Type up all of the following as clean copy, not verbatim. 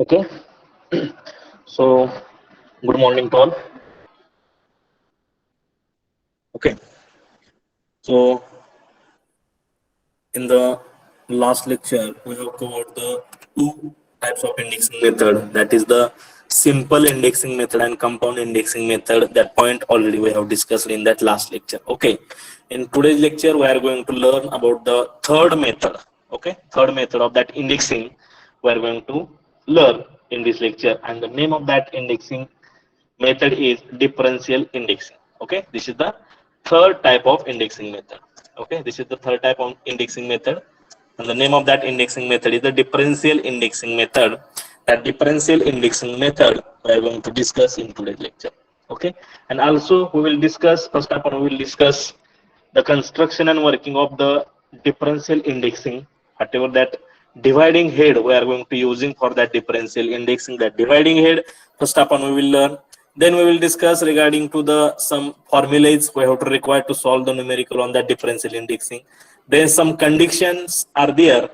Okay, so good morning to all. Okay, so in the last lecture, we have covered the two types of indexing method. That is the simple indexing method and compound indexing method. That point already we have discussed in that last lecture. Okay, in today's lecture, we are going to learn about the third method. Okay, third method of that indexing we are going to learn in this lecture, and the name of that indexing method is differential indexing. Okay, this is the third type of indexing method. Okay, this is the third type of indexing method, and the name of that indexing method is the differential indexing method. That differential indexing method we are going to discuss in today's lecture. Okay, and also we will discuss, first of all we will discuss the construction and working of the differential indexing, whatever that dividing head we are going to using for that differential indexing. That dividing head first up on we will learn. Then we will discuss regarding to the some formulas we have to require to solve the numerical on that differential indexing. Then some conditions are there,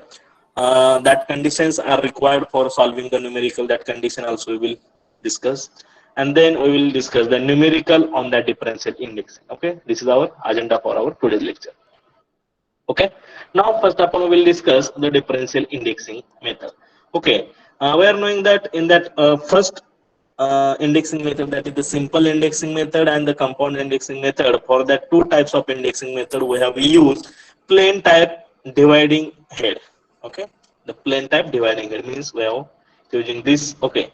that conditions are required for solving the numerical. That condition also we will discuss, and then we will discuss the numerical on that differential indexing. Okay, this is our agenda for our today's lecture. Okay, now first up we will discuss the differential indexing method. Okay, we are knowing that in that first indexing method, that is the simple indexing method and the compound indexing method. For that two types of indexing method we have used plain type dividing head. Okay, the plain type dividing head means we have using this. Okay,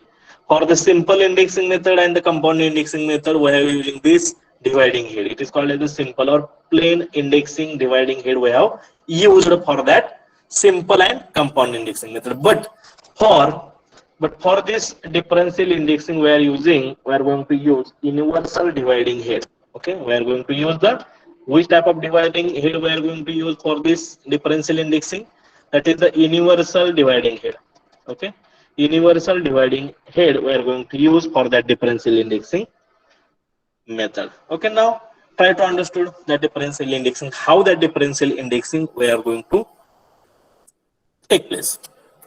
for the simple indexing method and the compound indexing method we have using this dividing head. It is called as the simple or plain indexing dividing head we have used for that simple and compound indexing method. For for this differential indexing we are going to use universal dividing head. Okay, we are going to use the which type of dividing head we are going to use for this differential indexing? That is the universal dividing head. Okay, universal dividing head we are going to use for that differential indexing method. Okay, now try to understand the differential indexing, how that differential indexing we are going to take place.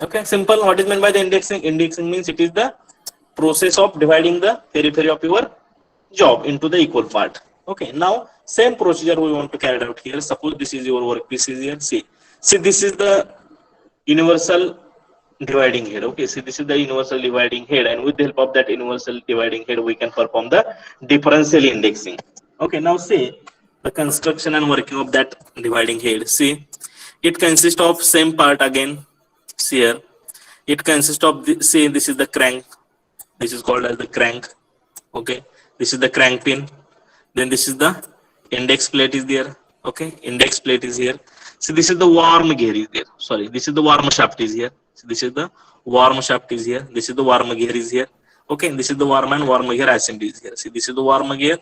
Okay, simple. What is meant by the indexing? Indexing means it is the process of dividing the periphery of your job into the equal part. Okay, now same procedure we want to carry out here. Suppose this is your workpiece is here. See, this is the universal dividing head. Okay, see, this is the universal dividing head, and with the help of that universal dividing head we can perform the differential indexing. Okay, now see the construction and working of that dividing head. See, it consists of same part again. See here, it consists of say this is the crank. This is called as the crank. Okay, this is the crank pin. Then this is the index plate is there. Okay, index plate is here. So this is the worm gear is there. Sorry, this is the worm shaft is here. So this is the worm shaft is here. This is the worm gear is here. Okay, this is the worm and worm gear assembly is here. See, this is the worm gear,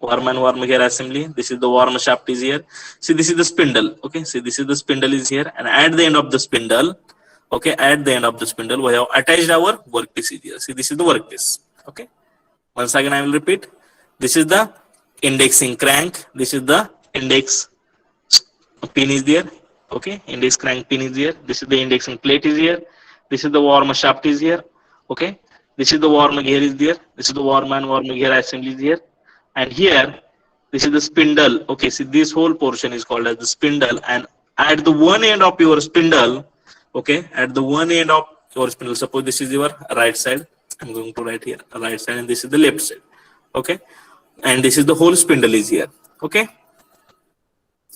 worm and worm gear assembly. This is the worm shaft is here. See, this is the spindle. Okay, see, this is the spindle is here, and at the end of the spindle, okay, at the end of the spindle we have attached our workpiece is here. See, this is the workpiece. Okay, once again I will repeat. This is the indexing crank. This is the index pin is there. Okay, index crank pin is here. This is the indexing plate is here. This is the worm shaft is here. Okay, this is the worm gear is there. This is the worm and worm gear assembly is here, and here this is the spindle. Okay, see, this whole portion is called as the spindle, and at the one end of your spindle, okay, at the one end of your spindle, suppose this is your right side. I'm going to write here right side, and this is the left side. Okay, and this is the whole spindle is here. Okay,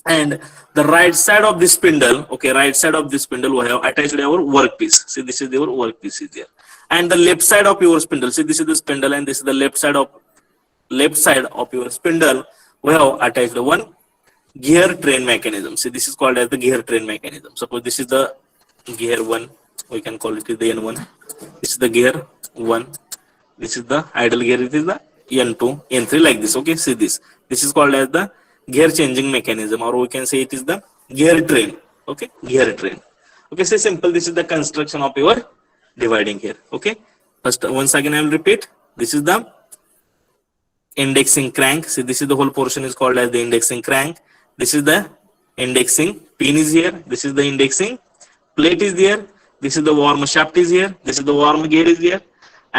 and the right side of this spindle, okay, right side of this spindle we have attached our workpiece. See, this is your workpiece is there, and the left side of your spindle, see, this is the spindle, and this is the left side of your spindle we have attached one gear train mechanism. See, this is called as the gear train mechanism. Suppose this is the gear 1, we can call it the N1. This is the gear 1. This is the idle gear. It is the N2, N3, like this. Okay, see this. This is called as the gear changing mechanism, or we can say it is the gear train. Okay, gear train. Okay, say simple. This is the construction of your dividing here. Okay, first once again I will repeat. This is the indexing crank. See, this is the whole portion is called as the indexing crank. This is the indexing pin is here. This is the indexing plate is there. this is the worm shaft is here, this is the worm gear is here,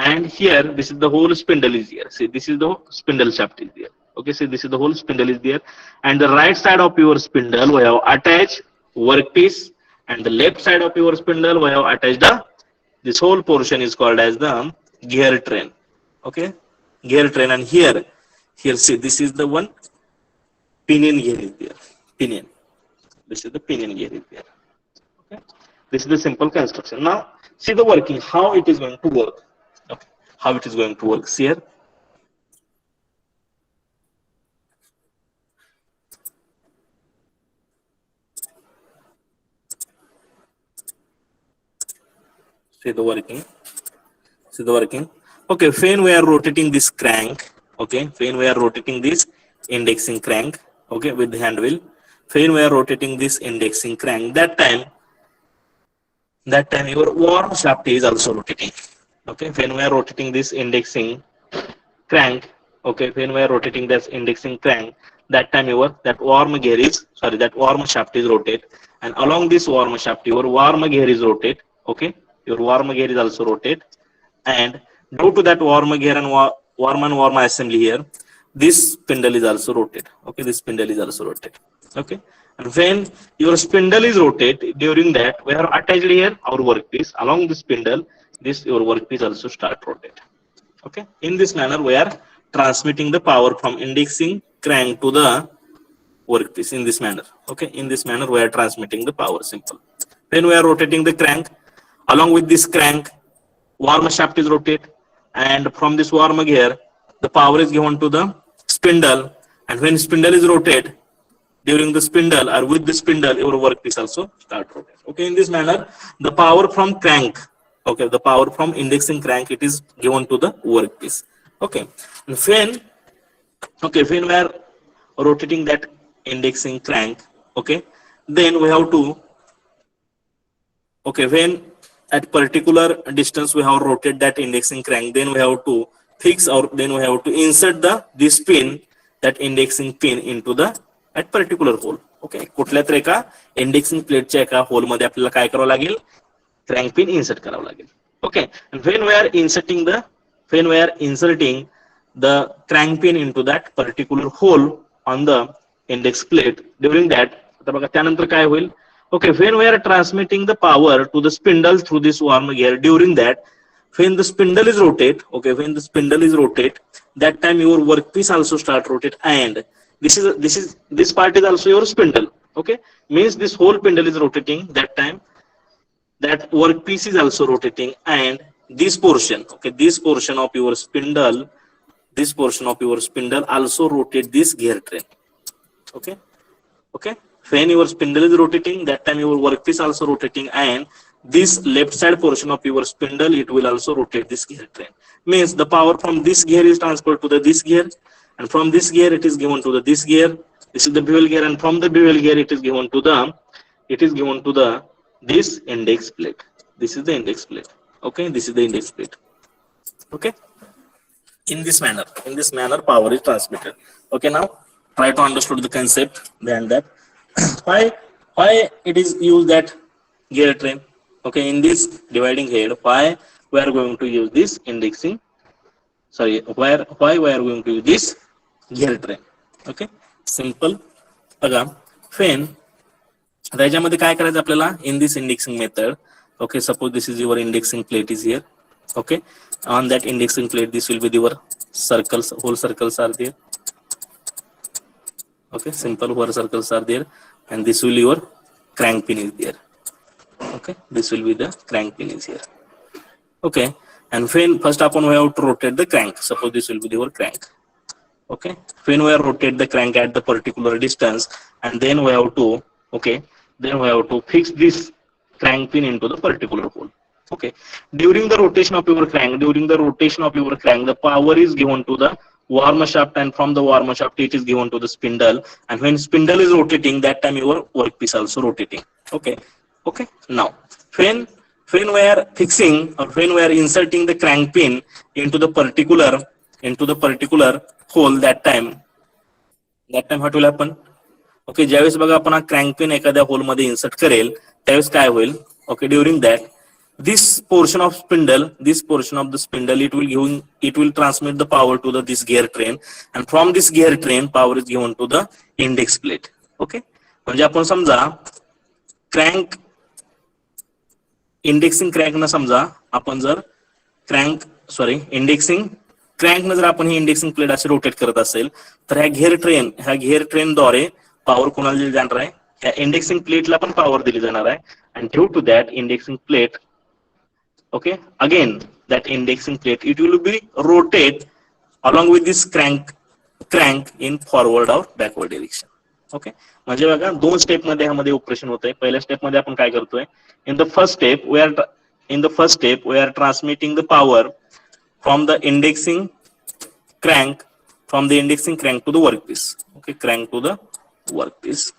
and here this is the whole spindle is here. See, this is the spindle shaft is there. Okay, see, this is the whole spindle is there, and the right side of your spindle we have attached workpiece, and the left side of your spindle we have attached the, this whole portion is called as the gear train. Okay, gear train, and here see, this is the one pinion gear is there, pinion, this is the pinion gear is there. Okay, this is the simple construction. Now see the working, how it is going to work. Okay, how it is going to work. See here, see the working, see the working. Okay, when we are rotating this crank, okay, when we are rotating this indexing crank, okay, with the hand wheel, when we are rotating this indexing crank, that time your worm shaft is also rotating. Okay, when we are rotating this indexing crank, okay, when we are rotating this indexing crank, that time your that worm gear is, sorry, that worm shaft is rotate, and along this worm shaft your worm gear is rotate. Okay, your worm gear is also rotate, and due to that worm gear and worm assembly here, this spindle is also rotate. Okay, this spindle is also rotate. Okay, and when your spindle is rotate, during that we are attached here our workpiece, along the spindle this your workpiece also start rotate. Okay, in this manner we are transmitting the power from indexing crank to the workpiece in this manner. Okay, in this manner we are transmitting the power. Simple. When we are rotating the crank, along with this crank worm shaft is rotate, and from this worm gear the power is given to the spindle, and when spindle is rotate, during the spindle or with the spindle your workpiece also start rotate. Okay, in this manner the power from crank, okay, the power from indexing crank, it is given to the workpiece. Okay, and when we are rotating that indexing crank, okay, then we have to, okay, when at particular distance we have rotate that indexing crank, then we have to fix, or then we have to insert the this pin, that indexing pin into the at particular hole. Okay, कुठल्या तरी एका indexing प्लेटच्या एका whole मध्ये आपल्याला काय करावं लागेल, क्रँक पिन इन्सर्ट करावं लागेल. Okay, and when we are inserting the crank pin into that particular hole on the index plate, during that आता बघा त्यानंतर काय होईल. Okay, when we are transmitting the power to the spindle through this worm gear, during that when the spindle is rotate, okay, when the spindle is rotate, that time your workpiece also start rotate, and this part is also your spindle. Okay, means this whole spindle is rotating, that time that workpiece is also rotating, and this portion, okay, this portion of your spindle also rotate this gear train. Okay, okay, when your spindle is rotating, that time your workpiece also rotating, and this left side portion of your spindle, it will also rotate this gear train. Means the power from this gear is transferred to the this gear, and from this gear it is given to the this gear. This is the bevel gear, and from the bevel gear it is given to the this index plate. This is the index plate. Okay, this is the index plate. Okay, in this manner power is transmitted. Okay, now try to understand the concept behind that. why it is used that gear train. Okay, in this dividing head, why we are going to use this indexing, sorry, why we are going to use this gear train. Okay, simple. बघा, when त्याच्यामध्ये काय करायचं आपल्याला in this indexing method. Okay, suppose this is your indexing plate is here. Okay, on that indexing plate this will be your circles, whole circles are there. Okay, simple, whole circles are there, and this will your crank pin is there. Okay, this will be the crank pin is here. Okay, and when first upon we have to rotate the crank, suppose this will be your crank. Okay, when we rotate the crank at the particular distance, and then we have to, okay, then we have to fix this crank pin into the particular hole. Okay, during the rotation of your crank, the power is given to the worm shaft, and from the worm shaft it is given to the spindle, and when spindle is rotating, that time your workpiece also rotating. Okay, okay, now when we are fixing, or when we are inserting the crank pin into the particular hole, that time what will happen. Okay, ज्यावेळेस बघा आपण crank pin एखाद्या whole मध्ये insert करेल, त्यावेळेस काय होईल. Okay, during that this portion of the spindle, it will transmit the power to this gear train, and from this gear train power is given to the index plate. Okay, म्हणजे आपण समजा crank indexing crank न समजा आपण जर indexing crank न जर आपण ही इंडेक्सिंग प्लेट असे रोटेट करत असेल तर ह्या घेर ट्रेनद्वारे पॉवर कोणाला दिली जाणार आहे, ह्या इंडेक्सिंग प्लेटला पण पॉवर दिली जाणार आहे. and due to that indexing plate, okay, again that indexing plate, it will be rotate along with this crank in forward or backward direction. Okay, म्हणजे बघा दोन स्टेप मध्ये ह्यामध्ये ऑपरेशन होत आहे. पहिल्या स्टेप मध्ये आपण काय करतोय, in the first step we are transmitting the power from the indexing crank to the workpiece. Okay, crank to the workpiece.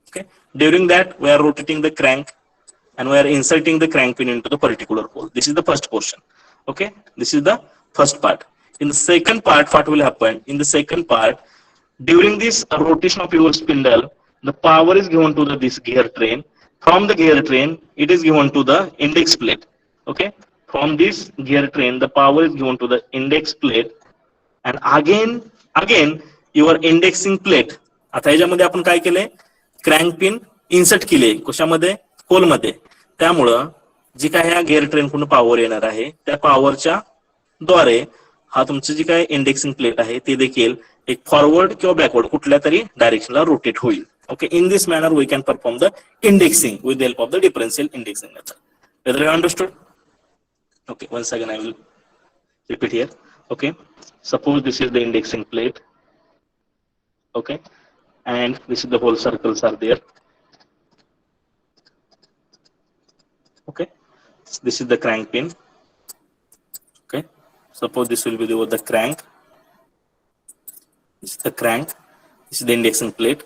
Okay, during that we are rotating the crank and we are inserting the crank pin into the particular hole. This is the first portion. Okay, this is the first part. In the second part, what will happen? In the second part, during this rotation of your spindle, the power is given to this gear train. From the gear train, it is given to the index plate. Okay, from this gear train, the power is given to the index plate, and again your indexing plate. आता याच्यामध्ये आपण काय केले, crank pin insert केले कशामध्ये, whole मध्ये. त्यामुळं जी काय ह्या गिअर ट्रेन कडून पॉवर येणार आहे त्या पॉवरच्या द्वारे हा तुमचं जी काय इंडेक्सिंग प्लेट आहे ते देखील एक फॉरवर्ड किंवा बॅकवर्ड कुठल्या तरी डायरेक्शनला रोटेट होईल. Okay, in this manner we can perform the indexing with the help of the differential indexing method. Whether you understood? Okay, once again I will repeat here. Okay, suppose this is the indexing plate. Okay, and this is the whole circles are there. Okay, this is the crank pin. Okay, suppose this will be the crank. This is the crank. This is the indexing plate,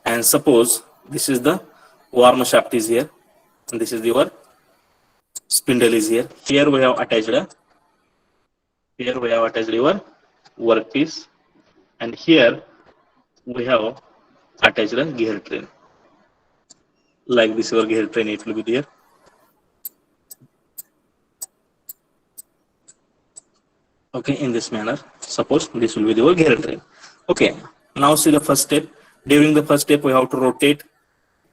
and suppose this is the worm shaft is here, and this is your spindle is here. Here we have attached your workpiece, and here we have attached a gear train. Like this, your gear train, it will be there. Okay, in this manner, suppose this will be your gear train. Okay, now see the first step. During the first step, we have to rotate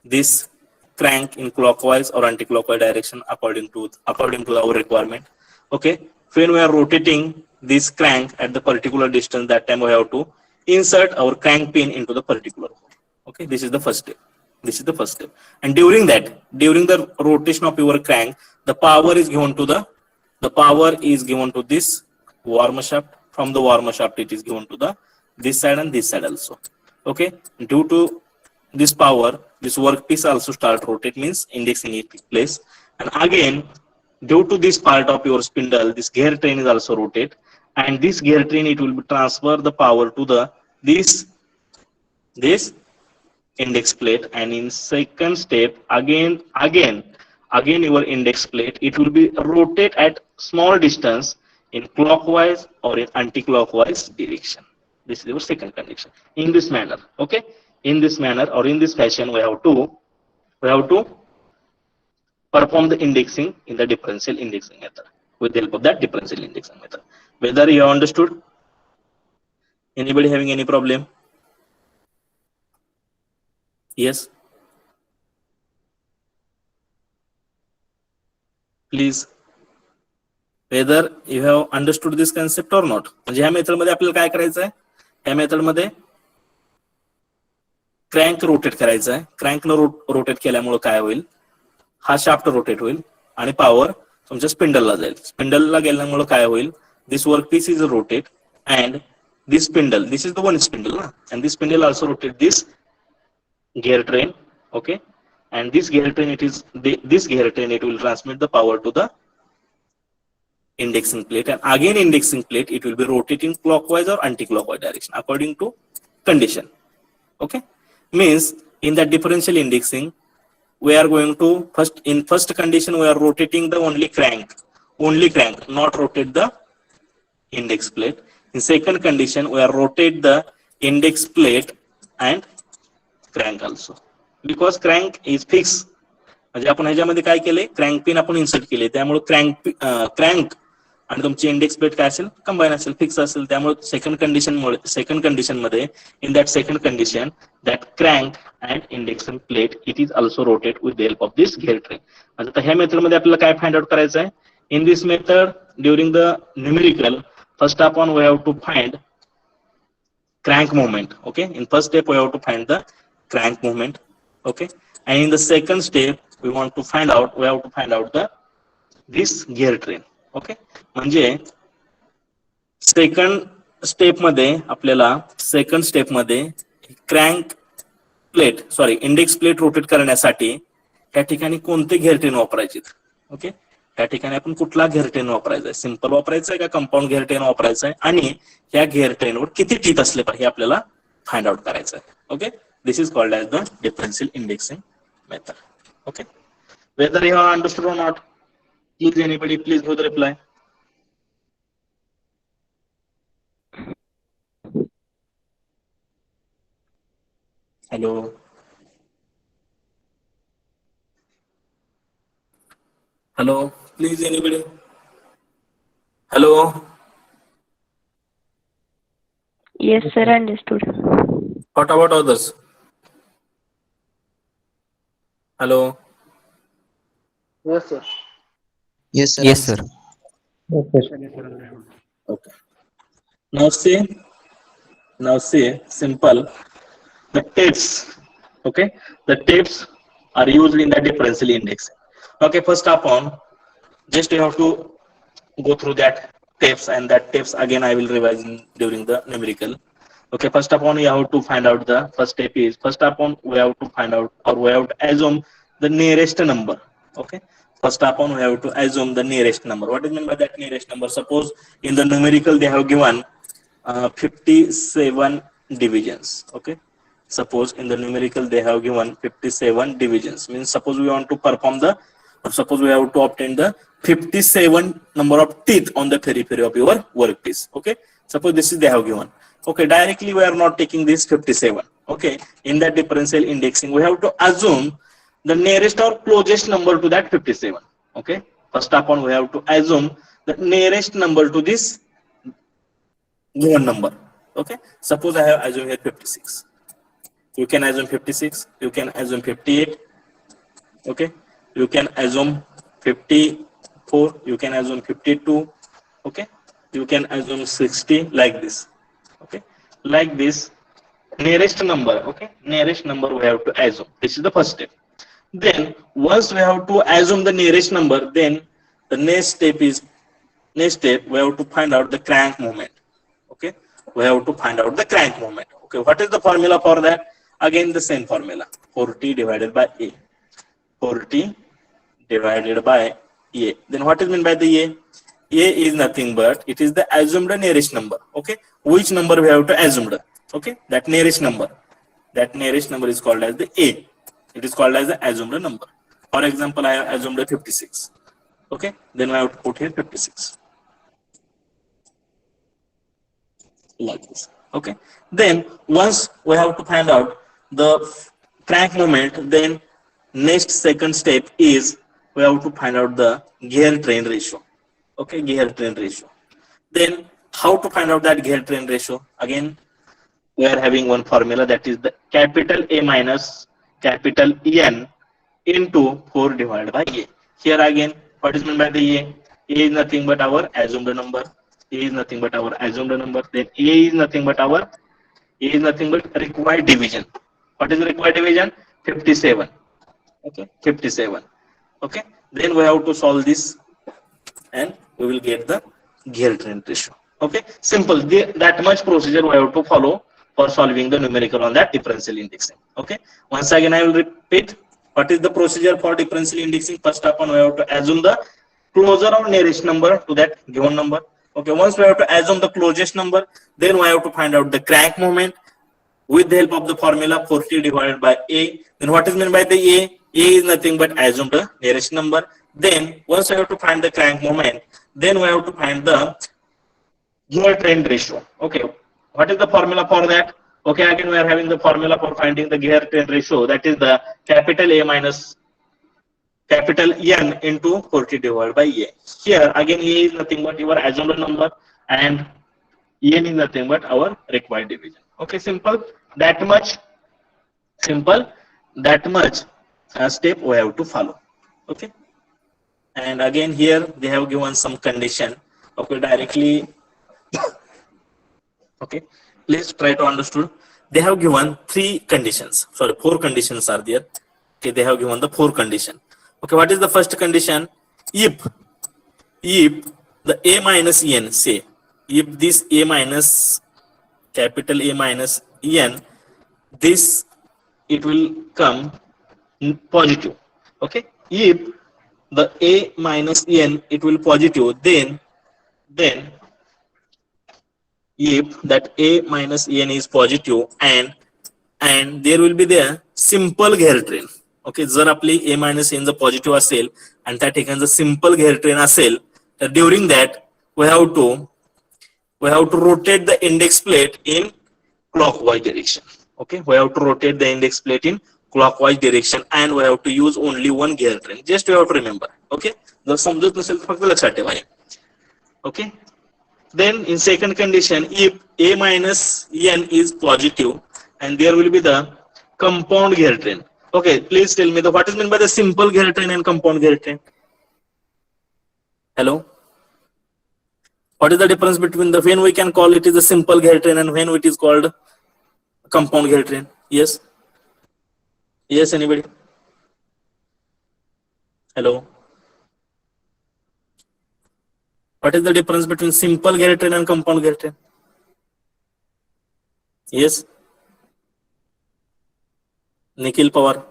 this crank in clockwise or anti-clockwise direction according to our requirement. Okay, when we are rotating this crank at the particular distance, that time we have to insert our crank pin into the particular hole. Okay, this is the first step. And during the rotation of your crank, the power is given to this worm shaft. From the worm shaft, it is given to this side and this side also. Okay, due to this power, this workpiece also start rotate, means indexing it takes place. And again, due to this part of your spindle, this gear train is also rotate, and this gear train, it will transfer the power to this index plate. And in second step, again your index plate, it will be rotate at small distance in clockwise or in anti-clockwise direction. This is your second condition. In this manner, okay, in this manner or in this fashion, we have to perform the indexing in the differential indexing method with the help of that differential indexing method. Whether you have understood? Anybody having any problem? Yes, please. Whether you have understood this concept or not. म्हणजे ह्या method मध्ये आपल्याला काय करायचं आहे, ह्या method मध्ये crank rotate करायचा आहे. क्रँक न रोटेट केल्यामुळे काय होईल, हा शाफ्ट रोटेट होईल आणि पॉवर तुमच्या स्पिंडलला जाईल. स्पिंडलला गेल्यामुळे काय होईल, this work piece is rotate and this spindle, this is the one spindle ना, and this spindle also rotate this gear train. Okay, and this gear train, it will transmit the power to the indexing plate, and again indexing plate, it will be rotating clockwise or anti-clockwise direction according to condition. Okay, means in the differential indexing, we are going to first condition we are rotating the only crank, not rotate the index plate. In second condition, we are rotate the index plate and crank also, because crank is fixed म्हणजे आपण ह्याच्यामध्ये काय केले, crank pin आपण insert केले, त्यामुळे crank आणि तुमची इंडेक्स प्लेट काय असेल, कंबाईन असेल, फिक्स असेल. त्यामुळे सेकंड कंडिशन मध्ये, in that second condition, that crank and induction plate it is also rotate with the help of this gear train. आता ह्या मेथड मध्ये आपल्याला काय फाइंड आउट करायचं आहे? In this method during the numerical, first आपण we have to find crank movement. Okay, in first step we have to find the crank movement. Okay, and in the second step we have to find out the this gear train. Okay, म्हणजे second step मध्ये crank plate index plate rotate करण्यासाठी त्या ठिकाणी कोणते gear train वापरायचे? Okay, त्या ठिकाणी आपण कुठला गिअर ट्रेन वापरायचा आहे? सिंपल वापरायचा आहे का कंपाऊंड गिअर ट्रेन वापरायचा आहे? आणि या गिअर ट्रेनवर किती टीथ असले पाहिजे आपल्याला फाइंड आउट करायचं आहे. Okay, this is called as the differential indexing method. Okay, whether you have understood or not? Please anybody please give the reply. Hello, hello, please anybody? Hello, Yes, sir, understood. what about others? Hello, Yes, sir. Yes, sir. Yes, sir. okay. Now say simple, the tapes. Okay, the tapes are used in the differential index. Okay, first upon, just you have to go through that tapes, and that tapes again I will revise during the numerical. Okay, first upon you have to find out the first step is, first upon we have to find out, or we have to assume the nearest number. Okay, first upon we have to assume the nearest number. What is meant by that nearest number? Suppose in the numerical they have given 57 divisions. Okay, suppose in the numerical they have given 57 divisions, means suppose we want to perform the, or suppose we have to obtain the 57 number of teeth on the periphery of your workpiece. Okay, suppose this is they have given. Okay, directly we are not taking this 57. Okay, in that differential indexing we have to assume the nearest or closest number to that 57. Okay, first upon we have to assume the nearest number to this given number. Okay, suppose I have assumed here 56. You can assume 56, you can assume 58. Okay, you can assume 54, you can assume 52. Okay, you can assume 60, like this. Okay, like this, nearest number. Okay, nearest number we have to assume. This is the first step. Then once we have to assume the nearest number, then the next step we have to find out the crank moment. Okay, we have to find out the crank moment. Okay, what is the formula for that? Again the same formula, 40 divided by A. 40 divided by A. Then what is meant by the A? A is nothing but it is the assumed nearest number. Okay, which number we have to assume? Okay, that nearest number. That nearest number is called as the A. It is called as the assumed number. For example, I have assumed 56. Okay, then I have to put here 56. Like this. Okay, then once we have to find out the crank moment, then next second step is we have to find out the gear train ratio. Okay, gear train ratio. Then how to find out that gear train ratio? Again, we are having one formula, that is the capital A minus capital En into 4 divided by A. Here again, what is meant by the A? A is nothing but our assumed number. A is nothing but our assumed number. Then A is nothing but required division. What is the required division? 57. Okay, 57. Okay, then we have to solve this and we will get the gear train ratio. Okay, simple. That much procedure we have to follow for solving the numerical on that differential indexing. Okay, once again I will repeat. What is the procedure for differential indexing? First upon we have to assume the closer or nearest number to that given number. Okay, once we have to assume the closest number, then we have to find out the crank moment with the help of the formula 40 divided by A. Then what is meant by the A? A is nothing but assume the nearest number. Then once we have to find the crank moment, then we have to find the gear train ratio. Okay, what is the formula for that? Okay, again we are having the formula for finding the gear train ratio, that is the capital A minus capital N into 40 divided by A. Here again A is nothing but your assumed number and N is nothing but our required division. Okay, simple. That much simple. That much step we have to follow. Okay. And again here they have given some condition. Okay, directly. Okay, please try to understand. They have given 3 conditions. Sorry, 4 conditions are there. Okay, they have given the 4 condition. Okay, what is the first condition? If the A minus N, say, if this A minus capital A minus N, this it will come positive. Okay, if the A minus N it will positive, then if that A minus N is positive and there will be the simple घेरट्रेन. Okay, जर आपली A minus N जर positive असेल आणि त्या ठिकाणी जर simple घेरट्रेन असेल तर during that we have to rotate the index plate in clockwise direction. Okay, we have to rotate the index plate in clockwise direction and we have to use only one gear train. Just you have to remember. Okay, जर समजत नसेल तर फक्त लक्षात ठेवा. Okay, then in second condition, if A minus N is positive and there will be the compound gear train. Okay, please tell me what is meant by the simple gear train and compound gear train. Hello, what is the difference between the when we can call it is a simple gear train and when it is called compound gear train? Yes, anybody? Hello, what is the difference between simple gear train and compound gear train? Yes, Nikhil Pawar.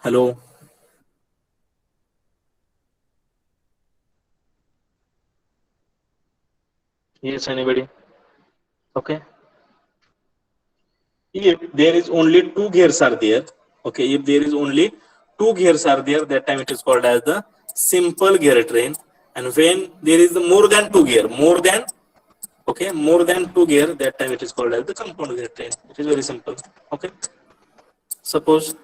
Hello. Yes, anybody? Okay. If there is only 2 gears are there, okay, if there is only 2 gears are there, that time it is called as the simple gear train. And when there is more than 2 gear, more than 2 gear, that time it is called as the compound gear train. It is very simple. Okay. Suppose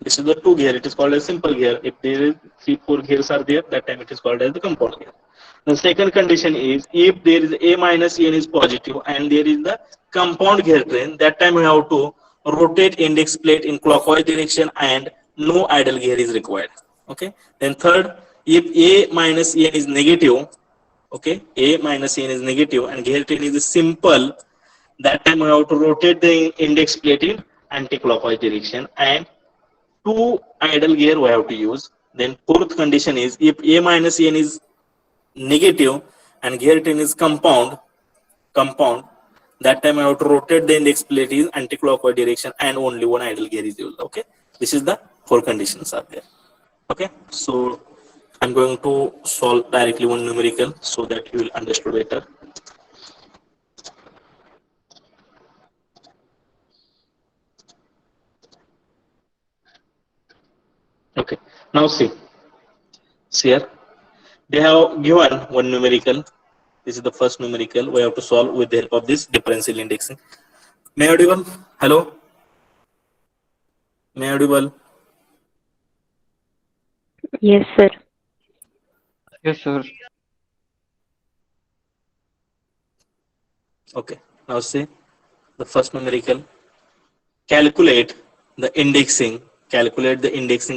this is the 2 gear, it is called as simple gear. If there is 3-4 gears are there, that time it is called as the compound gear. The second condition is if there is A minus N is positive and there is the compound gear train, that time we have to rotate index plate in clockwise direction and no idle gear is required. Okay. Then third, if A minus N is negative, okay, A minus N is negative and gear train is simple, that time we have to rotate the index plate in anti-clockwise direction and 2 idle gear we have to use. Then fourth condition is if A minus N is negative and gear train is compound, that time I have to rotate the index plate in anti-clockwise direction and only one idle gear is used. Okay, this is the 4 conditions are there. Okay, so I'm going to solve directly one numerical so that you will understand better. Okay, now see here. They have given one numerical. This is the first numerical. We have to solve with the help of this differential indexing. May I audible? Hello? May I audible? Yes, sir. Yes, sir. Okay, now see the first numerical. Calculate the indexing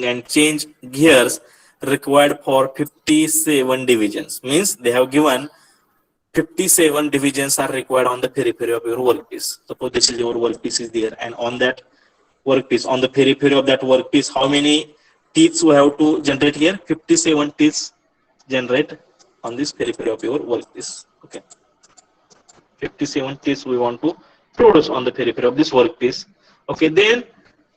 and change gears required for 57 divisions. Means they have given 57 divisions are required on the periphery of your workpiece. Suppose this is your workpiece is there, and on that workpiece, on the periphery of that workpiece, how many teeth we have to generate here? 57 teeth generate on this periphery of your workpiece. Okay, 57 teeth we want to produce on the periphery of this workpiece. Okay, then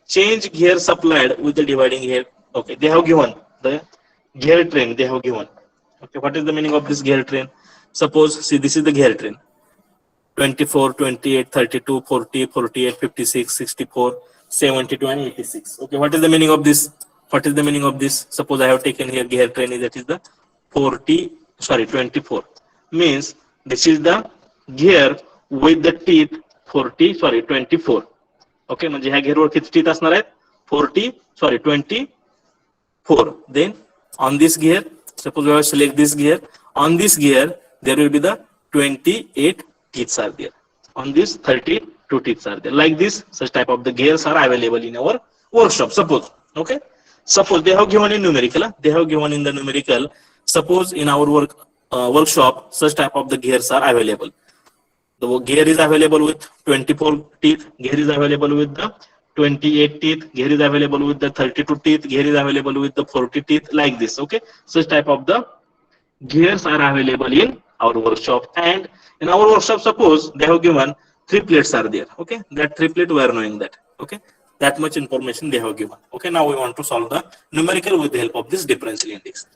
change gear supplied with the dividing gear. Okay, they have given the gear train. They have given. Okay, what is the meaning of this gear train? Suppose, see, this is the gear train. 24, 28, 32, 40, 48, 56, 64, 72, and 86. Okay, what is the meaning of this? What is the meaning of this? Suppose I have taken here gear train, that is the 24. Means this is the gear with the teeth 24. Okay, म्हणजे ह्या घेरवर किती teeth असणार आहेत? 24. Then on this gear, suppose we have select this gear. On this gear, there will be the 28 teeth are there. On this 32 teeth are there. Like this, such type of the gears are available in our workshop. Suppose, okay. Suppose they have given in numerical. They have given in the numerical. Suppose in our workshop, such type of the gears are available. The gear is available with 24 teeth. Gear is available with the 28 teeth. Gear is available with the 32 teeth. Gear is available with the 40 teeth. Like this. Okay. Such type of the gears are available in our workshop. And in our workshop, suppose they have given 3 plates are there. Okay. That 3 plate we are knowing that. Okay. That much information they have given. Okay. Now we want to solve the numerical with the help of this differential index.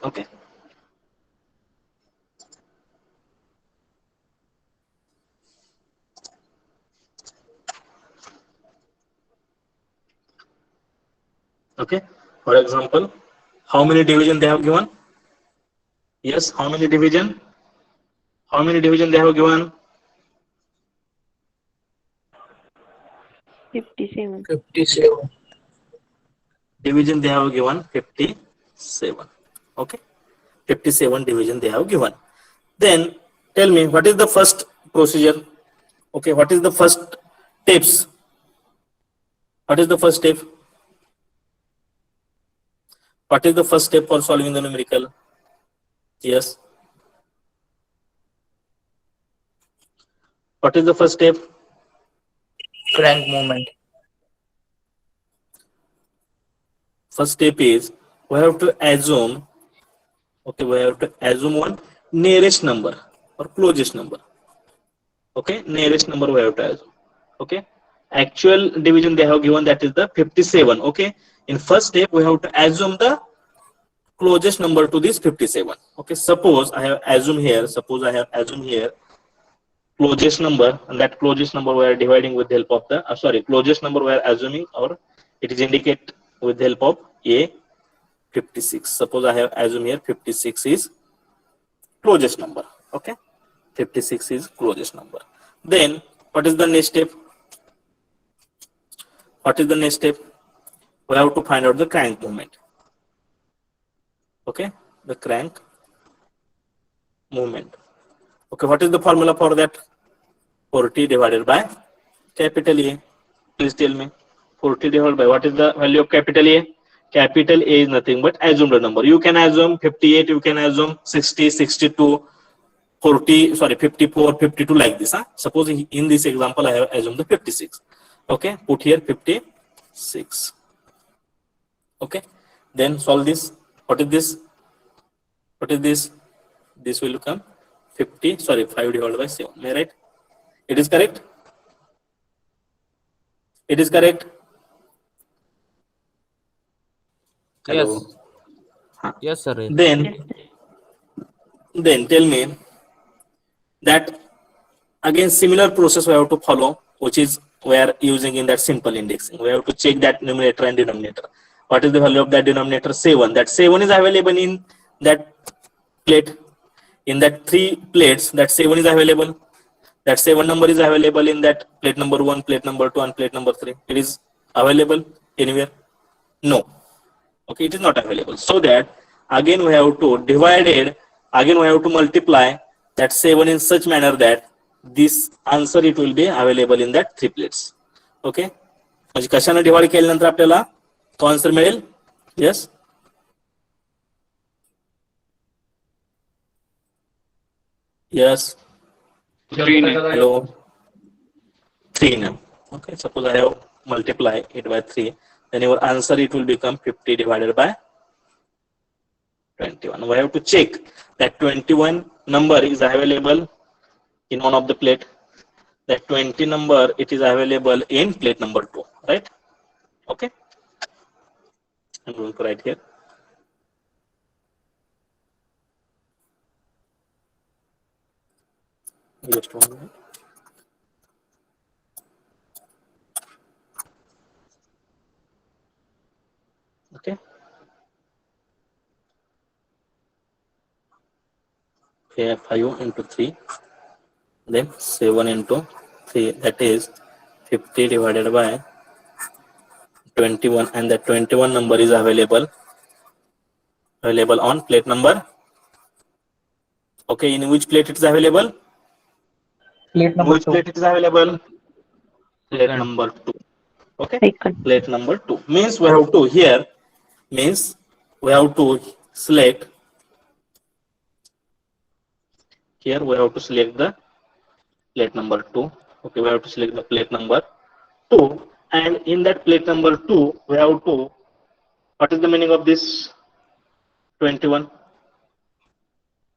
Okay. Okay. For example, how many division they have given? Yes. How many division? How many division they have given? 57. 57. Division they have given 57. Okay. 57 division they have given. Then tell me, what is the first procedure? Okay. What is the first steps? What is the first step? What is the first step for solving the numerical? Yes. What is the first step? Crank movement. First step is we have to assume. Okay, we have to assume one nearest number or closest number. Okay, nearest number we have to assume. Okay, actual division they have given, that is the 57. Okay, in first step we have to assume the closest number to this 57. Okay, suppose I have assumed here. Suppose I have assumed here closest number, and that closest number we are dividing with the help of the closest number we are assuming, or it is indicate with the help of a 56. Suppose I have assumed here 56 is closest number. Okay, 56 is closest number. Then what is the next step? What is the next step? We have to find out the crank movement. Okay, the crank movement. Okay, what is the formula for that? 40 divided by capital A. Please tell me. 40 divided by, what is the value of capital A? Capital A is nothing but assumed number. You can assume 58, you can assume 60, 62, 40, 54, 52, like this. Suppose in this example I have assumed the 56. Okay, put here 56. Okay, then solve this. What is this? What is this? This will come 5 divided by 7. Am I right? It is correct? It is correct? Yes. Hello? Yes, sir. Then tell me that again similar process we have to follow, which is we are using in that simple indexing. We have to check that numerator and denominator. What is the value of that denominator? 7. That 7 is available in that plate. In that 3 plates, that 7 is available. That 7 number is available in that plate number 1, plate number 2, and plate number 3. It is available anywhere? No. Okay, it is not available. So that again we have to divide it. Again we have to multiply that 7 in such manner that this answer it will be available in that 3 plates. Okay. म्हणजे कशाने divide केल्यानंतर आपल्याला तो answer मिळेल. Yes. Yes. 3. Hello. 3 now. Okay, suppose I have multiply it by 3, then your answer it will become 50 divided by 21. We have to check that 21 number is available in one of the plate. That 20 number it is available in plate number 2, right? Okay. I'm going to write here. Just 1 minute. Okay. Here 5 into 3. then 7 into 3, that is 50 divided by 21, and the 21 number is available on plate number, okay, in which plate it is available? Plate number Which 2. plate it is available? Plate Second. number 2. Okay, Second. plate number 2 means we have to here means we have to select here, we have to select the plate number 2. Okay, we have to select the plate number 2, and in that plate number 2 we have to, what is the meaning of this 21?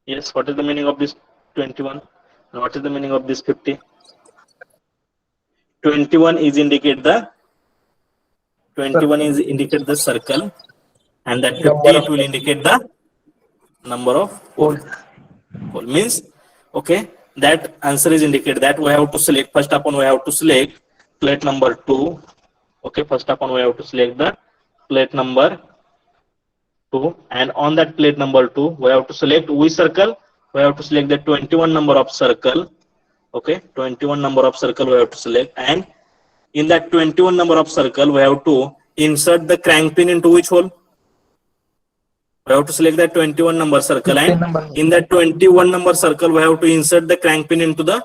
Yes, what is the meaning of this 21 and what is the meaning of this 50? 21 is indicate the circle, and that 50 it will indicate the number of pole. Means, okay, that answer is indicated that we have to select, first upon we have to select plate number 2. Okay, first upon we have to select the plate number 2, and on that plate number 2 we have to select which circle? We have to select the 21 number of circle. Okay, 21 number of circle we have to select, and in that 21 number of circle we have to insert the crank pin into which hole? We have to select that 21 number circle, and in that 21 number circle we have to insert the crank pin into the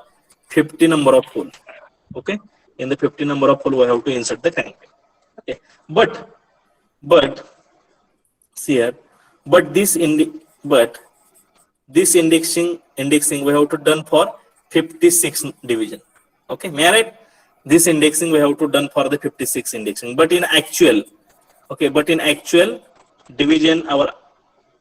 50 number of hole. Okay, in the 50 number of hole we have to insert the crank pin. Okay, but see here, but this indexing we have to done for 56 division. Okay, may I write? This indexing we have to done for the 56 indexing, but in actual, okay, but in actual division, our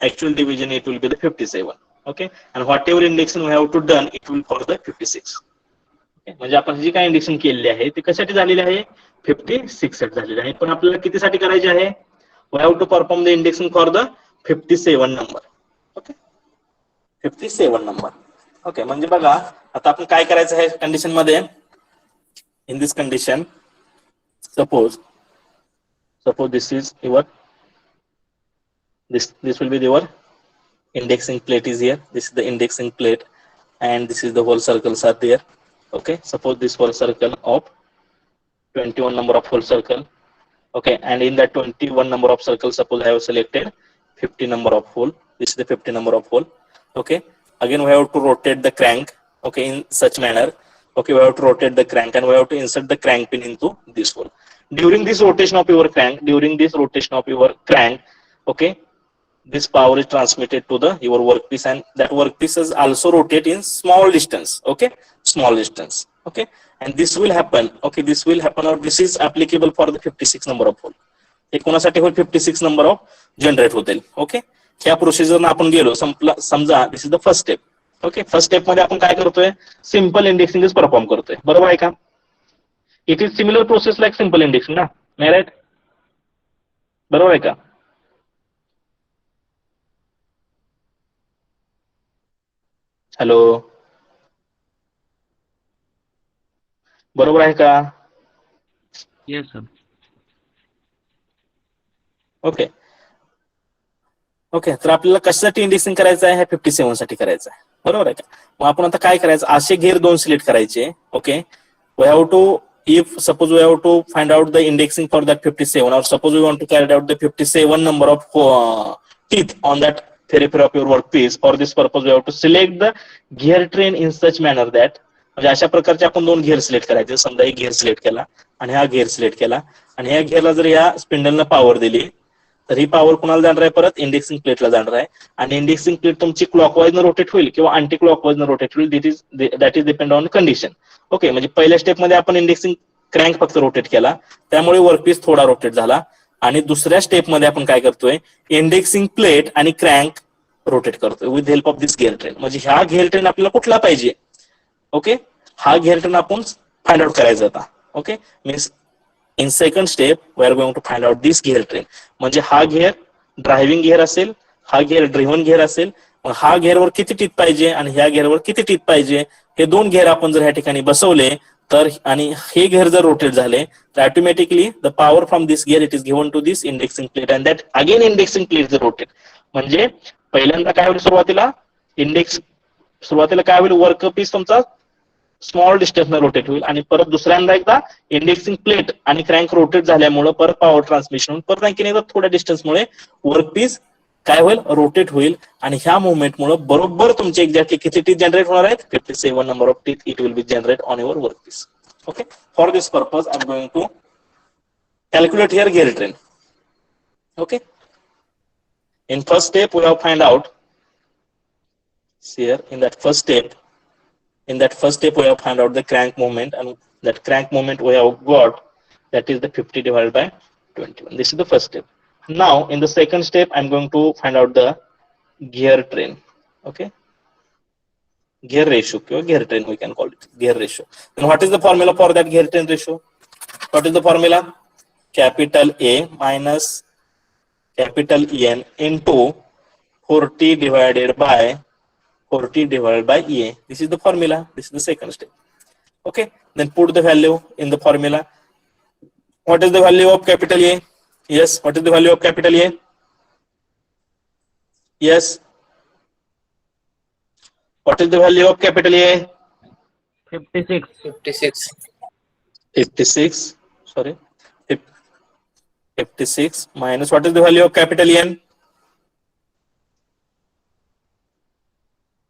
actual division it will be the 57. Okay, and whatever indexing we have to done it will for the 56. Okay, म्हणजे आपण जी काय induction केलेली आहे ती कशासाठी झालेली आहे? 56 साठी झालेली आहे, पण आपल्याला कितीसाठी करायची आहे? We have to perform the indexing for the 57 number. Okay, 57 number. Okay, म्हणजे बघा आता आपण काय करायचं आहे कंडिशन मध्ये. In this condition, suppose this is your this will be your indexing plate is here. This is the indexing plate, and this is the whole circles are there. Okay, suppose this whole circle of 21 number of whole circle. Okay, and in that 21 number of circles, suppose I have selected 50 number of hole. This is the 50 number of hole. Okay, again we have to rotate the crank. Okay, in such manner. Okay, we have to rotate the crank, and we have to insert the crank pin into this hole. During this rotation of your crank, okay, this power is transmitted to the your workpiece, and that workpiece is also rotate in small distance. Okay, small distance. Okay, and this will happen. Okay, this will happen, or this is applicable for the 56 number of hole. हे कोणासाठी होईल? 56 number of generate होतील. Okay, ह्या प्रोसिजरने आपण गेलो. समजा this is the first step. Okay, first step मध्ये आपण काय करतोय? सिंपल इंडेक्सिंग परफॉर्म करतोय. बरोबर आहे का? It is similar process like simple indexing ना, राईट? बरोबर आहे का? हॅलो, बरोबर आहे का? Yes, sir. ओके ओके, तर आपल्याला कशासाठी इंडेक्सिंग करायचं आहे? 57 साठी करायचं आहे. बरोबर आहे का? मग आपण आता काय करायचं? असे घेर दोन सिलेक्ट करायचे. Okay, we have to, if suppose we have to find out the indexing for that 57, or suppose we want to carry out the 57 number of teeth on that periphery of your workpiece. For this purpose we have to select the gear train in such manner that, म्हणजे अशा प्रकारचे आपण दोन घेर select करायचे. समजा एक घेर सिलेक्ट केला आणि हा घेर सिलेक्ट केला, आणि ह्या घेरला जर ह्या स्पिंडलनं पॉवर दिली तर ही पॉवर कुणाला जाणार आहे? परत इंडेक्सिंग प्लेटला जाणार आहे. आणि इंडेक्सिंग प्लेट तुमची क्लॉकवाईज न रोटेट होईल किंवा अँटी क्लॉकवाईज न रोटेट होईल. That is depend on condition. Okay, म्हणजे पहिल्या स्टेप मध्ये आपण इंडेक्सिंग क्रँक फक्त रोटेट केला, त्यामुळे वर्कपीस थोडा रोटेट झाला. आणि दुसऱ्या स्टेप मध्ये आपण काय करतोय? इंडेक्सिंग प्लेट आणि क्रँक रोटेट करतोय with help of this gear train. म्हणजे ह्या गिअर ट्रेन आपल्याला कुठला पाहिजे? ओके, हा गिअर ट्रेन आपण फाइंड आउट करायचा होता. Okay, means in second step we are going to find out this gear train. म्हणजे हा गिअर ड्रायव्हिंग गिअर असेल, हा गिअर ड्रिव्हन गिअर असेल. मग हा गिअरवर किती टीथ पाहिजे आणि ह्या गिअरवर किती टीथ पाहिजे, हे दोन गिअर आपण जर ह्या ठिकाणी बसवले तर, आणि हे गिअर जर रोटेट झाले तर automatically the power from this gear it is given to this indexing plate, and that again indexing plate जर रोटेट. म्हणजे पहिल्यांदा काय होईल? सुरुवातीला काय होईल? वर्क पीस तुमचा स्मॉल डिस्टन्सनं रोटेट होईल आणि परत दुसऱ्यांदा एकदा इंडेक्सिंग प्लेट आणि क्रँक रोटेट झाल्यामुळे परत पॉवर ट्रान्समिशन होऊन परत आणखीन एकदा थोड्या डिस्टन्समुळे वर्कपीस काय होईल रोटेट होईल आणि ह्या मुवमेंटमुळे बरोबर तुमचे एक्झॅक्टली किती टीथ जनरेट होणार आहेत 57 number of teeth it will be generate on your workpiece. Okay, for this purpose I am going to calculate here gear train. Okay, in first step we have find out here in that first step we have find out the crank moment, and that crank moment we have got that is the 50 divided by 21. This is the first step. Now in the second step I'm going to find out the gear train. Okay, gear ratio or gear train we can call it gear ratio. And what is the formula for that gear train ratio? What is the formula? Capital A minus capital N into 40 divided by EA. This is the formula. This is the second step. Okay, then put the value in the formula. What is the value of capital A? Yes, what is the value of capital A? Yes, what is the value of capital A? 56. 56. Sorry. 56 minus what is the value of capital N?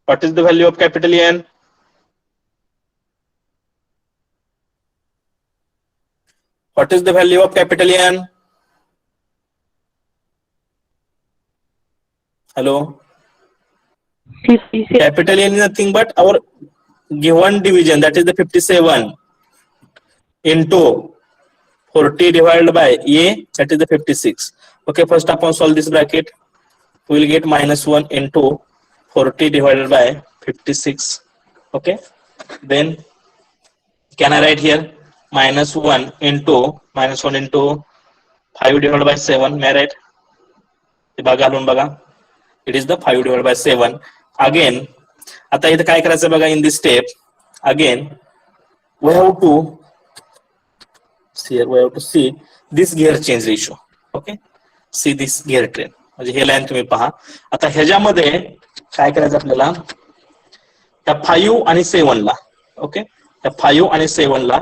What is the value of capital N? What is the value of capital N? Hello? 56. Capital N is nothing but our given division, that is the 57 into 40 divided by A, that is the 56. Okay, first upon solve this bracket, we will get -1 into 40 divided by 56. Okay, then can I write here -1 into 5 divided by 7? May I write? It is the 5 divided by 7. Again, आता इथे काय करायचं बघा, in this step again we have to see this gear change ratio. Okay, see this gear train, म्हणजे हे line तुम्ही पहा. आता ह्याच्यामध्ये काय करायचं आपल्याला, त्या 5 आणि 7 ला, ओके, त्या 5 आणि 7 ला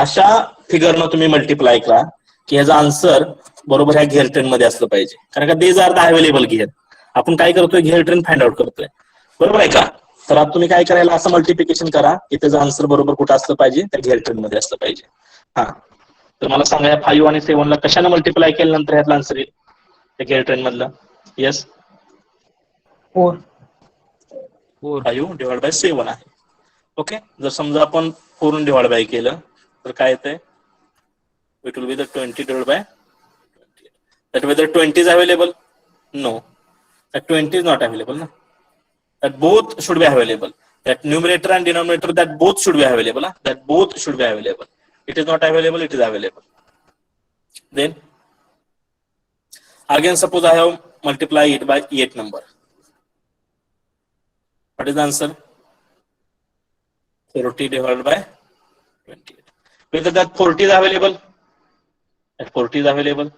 अशा फिगरनं तुम्ही मल्टिप्लाय करा की ह्याचा आन्सर बरोबर ह्या घेअर ट्रेन मध्ये असलं पाहिजे. कारण का देज आर द अवेलेबल घेअर. आपण काय करतोय, घेअर ट्रेन फाइंड आउट करतोय, बरोबर आहे का? तर आता तुम्ही काय करायला, असं मल्टिप्लिकेशन करा की त्याचं आन्सर बरोबर कुठं असलं पाहिजे, त्या घेअर ट्रेन मध्ये असलं पाहिजे. हा, तर मला सांगा या 5 आणि 7 ला कशाने मल्टिप्लाय केल्यानंतर ह्यातलं आन्सर येईल त्या घेअर ट्रेन मधलं? येस, 4. 5 डिवाइड बाय 7 आहे. ओके, जर समजा आपण 4 डिवाइड बाय केलं तर काय येतंय, it will be the 20 divide by 28. That whether 20 is available? No, that 20 is not available. No? That both should be available. That numerator and denominator, that both should be available. That both should be available. It is not available, it is available. Then again suppose I have multiplied it by 8 number. What is the answer? 40 divided by 28. Whether that 40 is available, that 40 is available,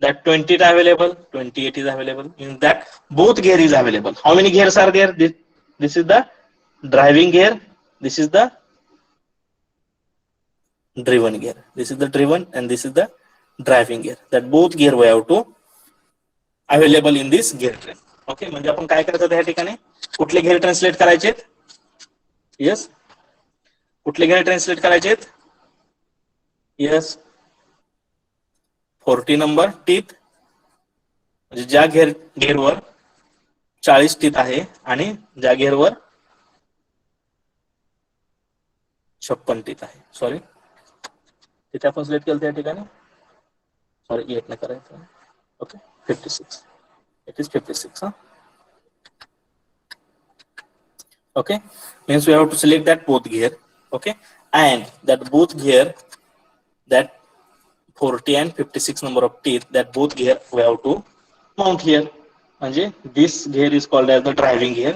that 20 is available, 28 is available. In that both gear is available. How many gears are there? This is the driving gear, this is the driven gear. This is the driven and this is the driving gear. That both gear we have to available in this gear train. Okay, म्हणजे आपण काय करायचं त्या ठिकाणी, कुठले घेर translate करायचे? Yes, कुठले घेर ट्रान्सलेट करायचे? यस, 40 नंबर टीथ, म्हणजे ज्या घेरवर 40 टीथ आहे आणि ज्या घेरवर 56 टीथ आहे. सॉरी, तिथे आपण सिलेक्ट केलं त्या ठिकाणी, सॉरी 8 न करायचं. Okay, 56, it is 56. Okay, means we have to select that both gear. Okay, and that both gear, that 40 and 56 number of teeth, that both gear we have to mount here. म्हणजे this gear is called as the driving gear,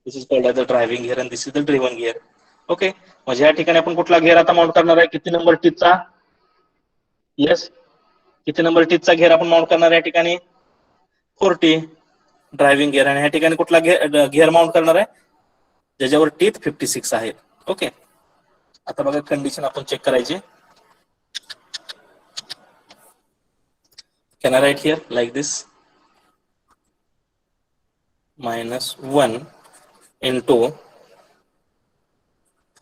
this is called as the driving gear and this is the driven gear. Okay, म्हणजे या ठिकाणी आपण कुठला घेर आता mount करणार आहे, किती नंबर टीथचा? यस, किती नंबर टीथचा घेर आपण माउंट करणार आहे या ठिकाणी? 40 ड्रायव्हिंग गिअर. आणि ह्या ठिकाणी कुठला गिअर माउंट करणार आहे, ज्याच्यावर टीथ 56 आहेत. ओके. आता बघा कंडिशन आपण चेक करायची. Can I write here like this? -1 into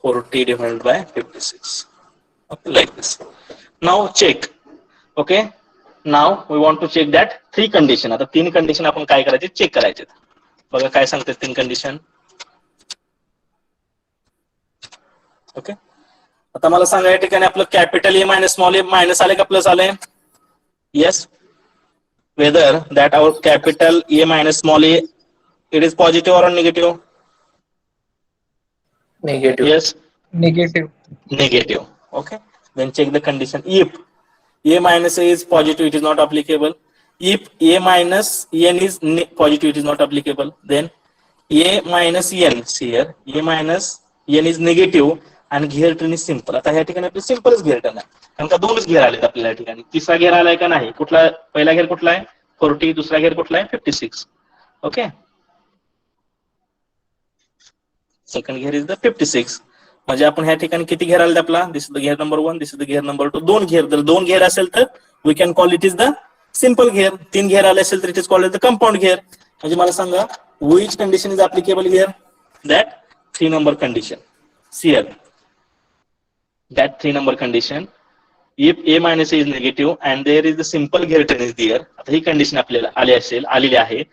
40 divided by 56. Okay, like this. Now check. Okay. Now we want to check that 3 condition. आता 3 कंडिशन आपण काय करायचे चेक करायचे. बघा काय सांगते 3 कंडिशन. ओके. आता मला सांगा या ठिकाणी आपलं कॅपिटल ए मायनस स्मॉल ए मायनस आले का प्लस आले? Yes. Whether that our capital A minus small a, it is positive or negative? Negative. Yes, Negative. negative. Okay. Then check the condition. If A minus A is positive, it is not applicable. If A minus N is positive, it is not applicable. Then A minus N, see here, A minus N is negative and घेर turn is simple. आता ह्या ठिकाणी आपली सिंपलच घेर turn आहे. कारण का दोनच घेर आलेत आपल्याला या ठिकाणी. तिसरा घेर आलाय का नाही? कुठला पहिला घेर कुठला आहे? 40. दुसरा घेर कुठला आहे? 56. ओके. सेकंड घेर इज द 56. म्हणजे आपण ह्या ठिकाणी किती घेर आले आपला? दिस इज द घेर नंबर 1, दिस इज द घेर नंबर 2. दोन घेर. जर दोन घेर असेल तर we can call it is the simple घेर. 3 घेर आले असेल तर it is called the compound घेर. म्हणजे मला सांगा which condition is applicable here? That 3 number condition. See here. That 3 number condition. If A minus A is negative and there is the simple घेर turn is there. आता ही condition आपल्याला आलेली आहे.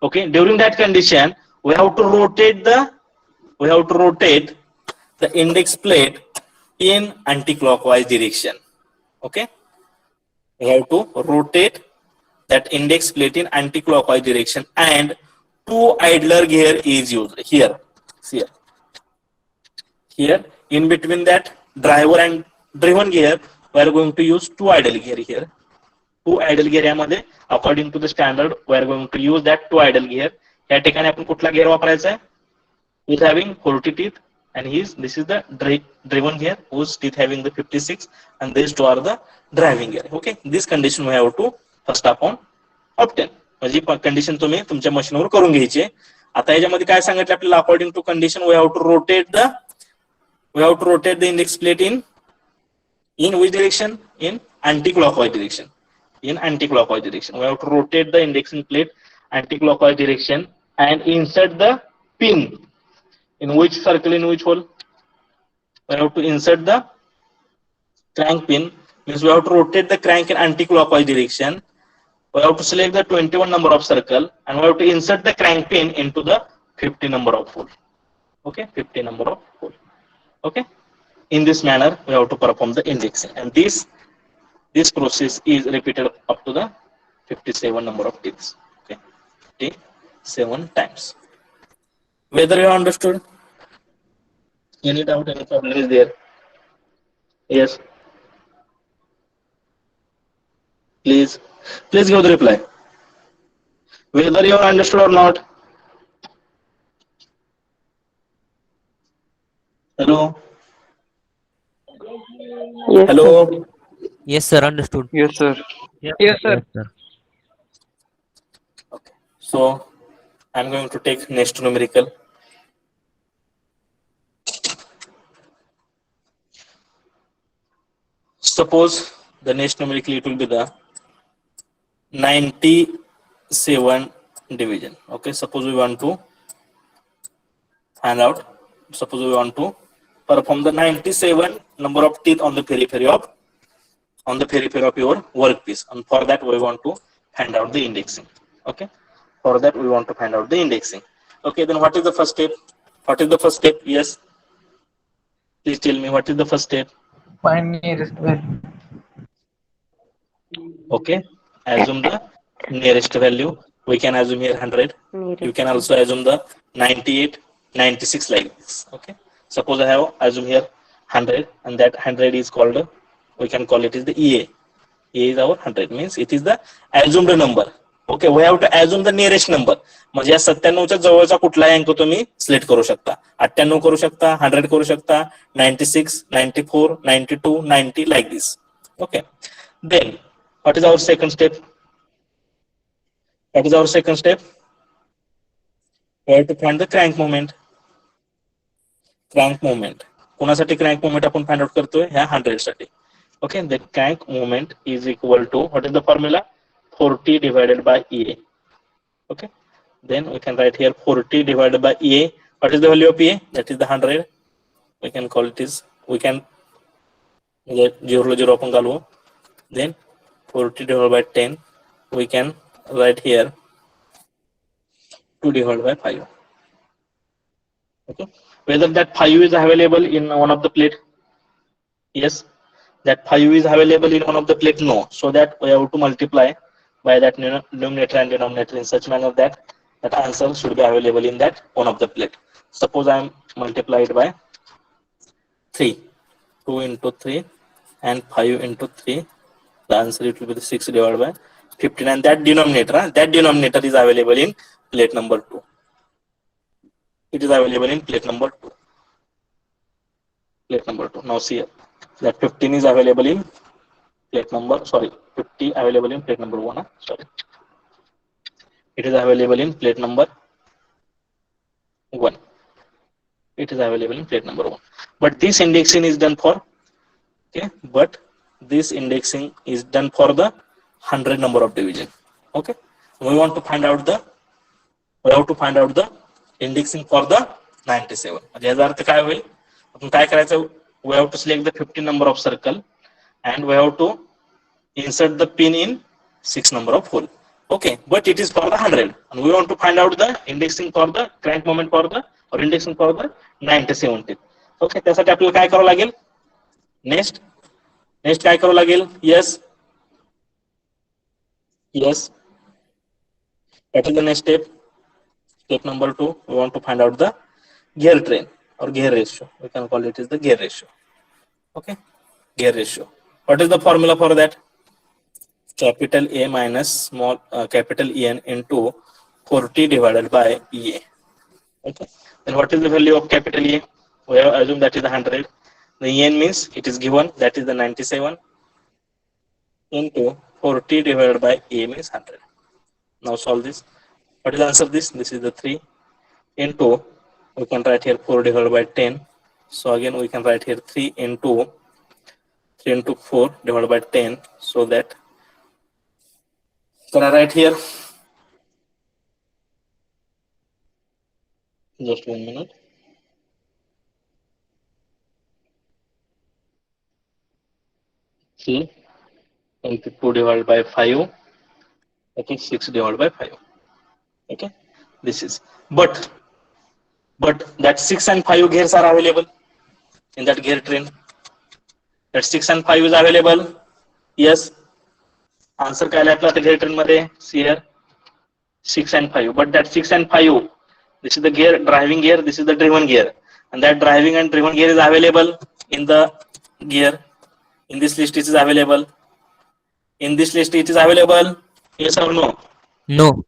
Okay. During that condition, we have to rotate the index plate in anti-clockwise direction. Okay. We have to rotate that index plate in anti-clockwise direction and 2 idler gear is used here. See here in between that driver and driven gear we are going to use 2 idle gear here. 2 idle gear यामध्ये according to the standard we are going to use that 2 idle gear. या ठिकाणी आपण कुठला gear वापरायचा आहे? With having 40 teeth and this is the driven gear whose teeth having the 56 and these 2 are the driving gear. Okay, this condition we have to first upon obtain. म्हणजे condition तुम्ही तुमच्या मशीनवर करून घ्यायची. आता याच्यामध्ये काय सांगितलं आपल्याला? According to condition we have to rotate the index plate in which direction? In anti-clockwise direction. In anti-clockwise direction. We have to rotate the indexing plate anti-clockwise direction and insert the pin. In which circle, in which hole? We have to insert the crank pin. Means we have to rotate the crank in anti-clockwise direction. We have to select the 21 number of circle and we have to insert the crank pin into the 50 number of hole. Okay, 50 number of hole. Okay. In this manner, we have to perform the indexing, and this process is repeated up to the 57 number of teeth. Okay, 57 times. Whether you understood? Any doubt? Any problem is there? Yes. Please give the reply. Whether you understood or not. Hello. Yes, Hello. Yes, sir. Understood. Yes, sir. Yes, sir. Okay. So I'm going to take next numerical. Suppose the next numerical it will be the 97 division. Okay. Suppose we want to hand out. Suppose we want to perform the 97 number of teeth on the periphery of your workpiece, and for that we want to find out the indexing. Okay. For that we want to find out the indexing. Okay. Then what is the first step? What is the first step? Yes. Please tell me what is the first step. Find nearest value. Okay. Assume the nearest value. We can assume here 100. You can also assume the 98, 96 like this. Okay. Suppose I have assume here 100 and that 100 is called, we can call it is the EA. EA is our 100, means it is the assumed number. Okay, we have to assume the nearest number. म्हणजे या 97 च्या जवळचा कुठलाही अंक तुम्ही select करू शकता. 98 करू शकता, 100 करू शकता, 96, 94, 92, 90 like this. Okay. Then what is our second step? What is our second step? We have to find the crank moment. Crank moment. कोणासाठी क्रॅंक मोमेंट आपण फाइंड आउट करतोय, ह्या 100 साठी. Okay, the crank moment is equal to, what is the formula, 40 divided by EA. Okay, then we can write here 40 divided by EA. What is the value of EA? That is the 100. We can call it is, we can 0 आपण घालू. Then 40 divided by 10, we can write here 2 divided by 5. Okay, whether that 5 is available in one of the plate, yes, that 5 is available in one of the plate, no, so that we have to multiply by that numerator and denominator in such manner that that answer should be available in that one of the plate. Suppose I am multiplied by 3, 2 into 3 and 5 into 3, the answer it will be the 6 divided by 15, and that denominator is available in plate number 2. It is available in plate number 2. Now see here, that 15 is available in plate number, 50 available in plate number 1. It is available in plate number 1. It is available in plate number 1. But this indexing is done for, okay, but this indexing is done for the 100 number of division. Okay, we want to find out the, we have to find out the indexing for the 97. म्हणजे याचा अर्थ काय होईल, आपण काय करायचं, we have to select the 15 number of circle and we have to insert the pin in 6 number of hole. Okay, but it is for the 100 and we want to find out the indexing for the crank moment for the, or indexing for the 97. Okay, त्यासाठी आपल्याला काय करावं लागेल, next काय करावं लागेल, yes, that is the next step number 2. We want to find out the gear train or gear ratio, we can call it is the gear ratio. Okay, gear ratio, what is the formula for that, capital A minus small capital En into 40 divided by EA. Okay, then what is the value of capital A, we have assumed that is the 100. The En means it is given, that is the 97 into 40 divided by A means 100. Now solve this. What is the answer of this? This is the 3 into, we can write here 4 divided by 10. So again we can write here 3 into 4 divided by 10. So that, can I write here? Just 1 minute. See, into 2 divided by 5. Okay, 6 divided by 5. Okay, this is, but that 6 and 5 gears are available in that gear train. That 6 and 5 is available. Yes, answer काय आला आपला gear train मध्ये, see here 6 and 5. But that 6 and 5, this is the gear, driving gear, this is the driven gear, and that driving and driven gear is available in the gear. In this list it is available. In this list it is available. Yes or no? No.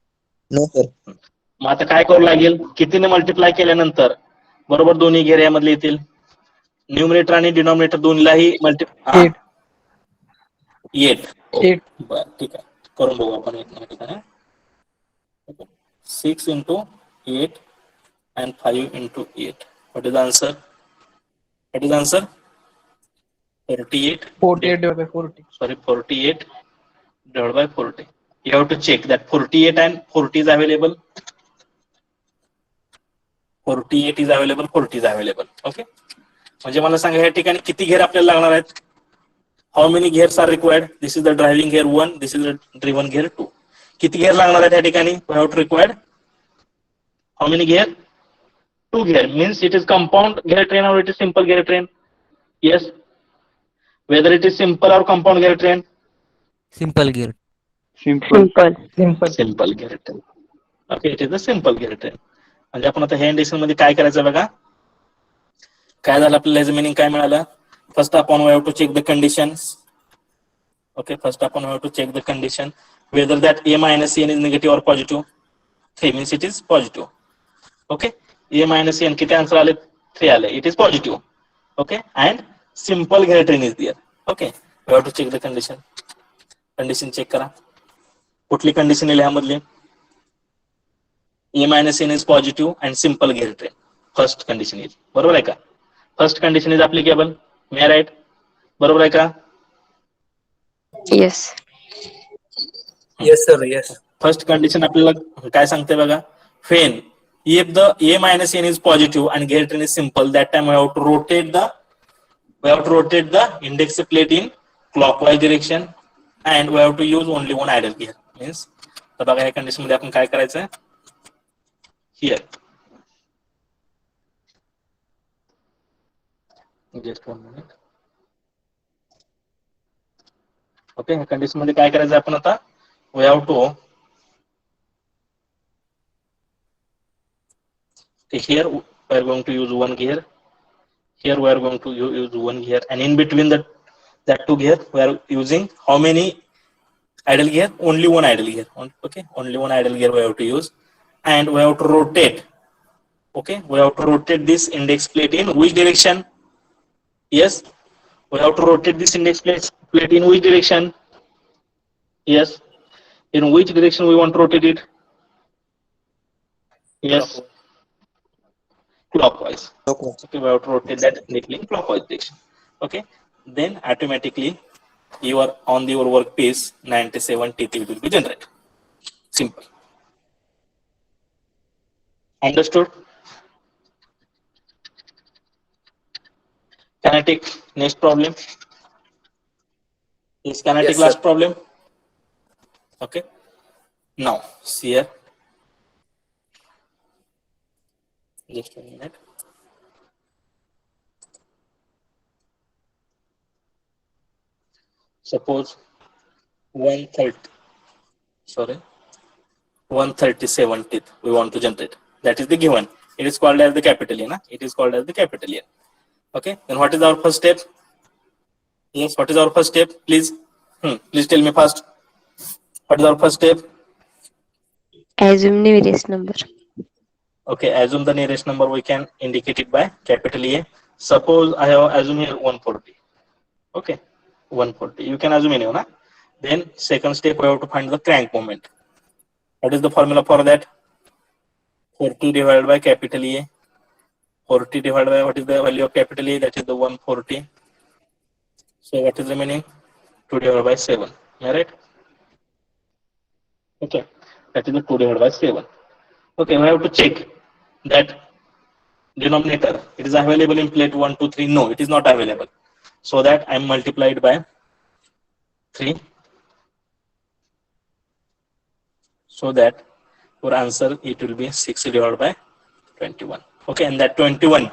No, sir. मग आता काय करावं लागेल, कितीने multiply केल्यानंतर बरोबर दोन्ही घेर यामधले येतील, numerator आणि डिनॉमिनेटर दोन्हीलाही 8. 8. 8. बरं, ठीक आहे, करून बघू आपण एक ठिकाणी. 6 into 8 and 5 into 8. What is the answer? 48. 48 divided by 40. 48 divided by 40. You have to check that 48 and 40 is available. 48 is available, 40 is available. Okay, म्हणजे मला सांगा या ठिकाणी किती घेर आपल्याला लागणार आहेत, how many gears are required? This is the driving gear 1, this is the driven gear 2. किती घेर लागणार आहेत या ठिकाणी, we have to required how many gear? 2 gear, means it is compound gear train or it is simple gear train. Yes, whether it is simple or compound gear train. Simple gear. Simple. Simple gear train. Okay, it is the simple gear train. म्हणजे आपण आता ह्या induction मध्ये काय करायचं बघा, काय झालं आपल्याला याचं मिनिंग काय मिळालं. फर्स्ट आपण we have to check the conditions. Okay, first आपण we have to check the condition whether that A minus n is negative or positive. 3 means it is positive. Okay, A minus n किती answer आले, 3 आले, it is positive. Okay, and simple gear train is there. Okay, we have to check the condition. Condition check करा, कुठली condition येईल ह्यामधली, A minus n is positive and simple gear train, first condition येईल, बरोबर आहे का. First condition is applicable. May right? बरोबर आहे का? Yes. Yes sir, yes. First condition आपल्याला काय सांगते बघा, when if the a minus n is positive and gear train is simple, that time we have to rotate the index plate in clockwise direction and we have to use only one idle gear. Means तर बघा या condition मध्ये आपण काय करायचं आहे, here just 1 minute. Okay, ह्या condition मध्ये काय करायचं आपण आता, we have to here we are going to use one gear, here we are going to use one gear, and in between that two gear we are using how many idle gear? Only one idle gear. Okay, only one idle gear we have to use, and we have to rotate. Okay, we have to rotate this index plate in which direction? Yes, we have to rotate this index plate in which direction? Yes, in which direction we want to rotate it? Yes, clockwise. Okay, we have to rotate that in clockwise direction. Okay, then automatically your on your workpiece 97 TT will be generated. Simple. Understood? Can I take next problem? Yes, can I take last problem? Okay. Now, see here. Just a minute. Suppose 137th we want to generate. That is the given. It is called as the capital A. It is called as the capital A. Okay. Then what is our first step? Yes, what is our first step? Please, please tell me first. What is our first step? Assume nearest number. Okay, assume the nearest number. We can indicate it by capital A. Suppose I have assume here 140. Okay, 140. You can assume anyone. Huh? Then second step we have to find the crank moment. What is the formula for that? 40 divided by capital A. 40 divided by what is the value of capital A? That is the 140. So what is remaining? 2 divided by 7. Yeah, right? Okay, that is the 2 divided by 7. Okay, we have to check that denominator. It is available in plate 1, 2, 3. No, it is not available. So that I am multiplied by 3. So that for answer it will be 60 divided by 21. Okay, and that 21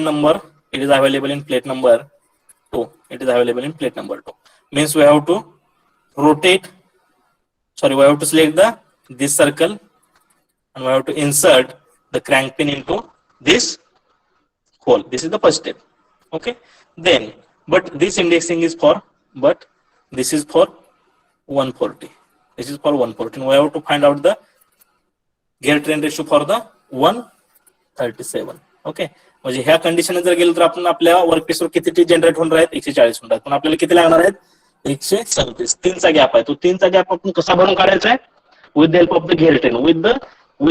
number, it is available in plate number 2. It is available in plate number 2. Means we have to rotate. Sorry, we have to select this circle and we have to insert the crank pin into this hole. This is the first step. Okay. Then, but this indexing is for, but this is for 140. This is for 140. We have to find out the gear train ratio for the 137. Okay, म्हणजे ह्या condition जर गेलो तर आपण आपल्या वर्कपीसवर किती generate होणार आहेत? 140 होणार आहेत. पण आपल्याला किती लागणार आहेत? 137. 3चा गॅप आहे. तो 3चा गॅप आपण कसा भरून काढायचा आहे? With the help of the gear train, with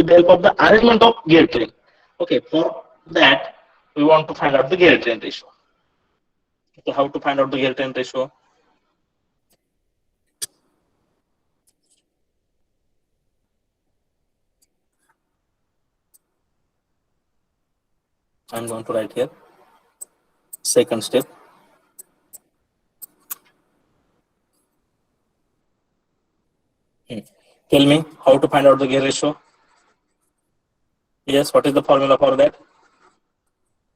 the help of the arrangement of gear train. Okay, for that we want to find out the gear train ratio. So how to find out the gear train ratio? I'm going to write here. Second step. Tell me how to find out the gear ratio. Yes, what is the formula for that?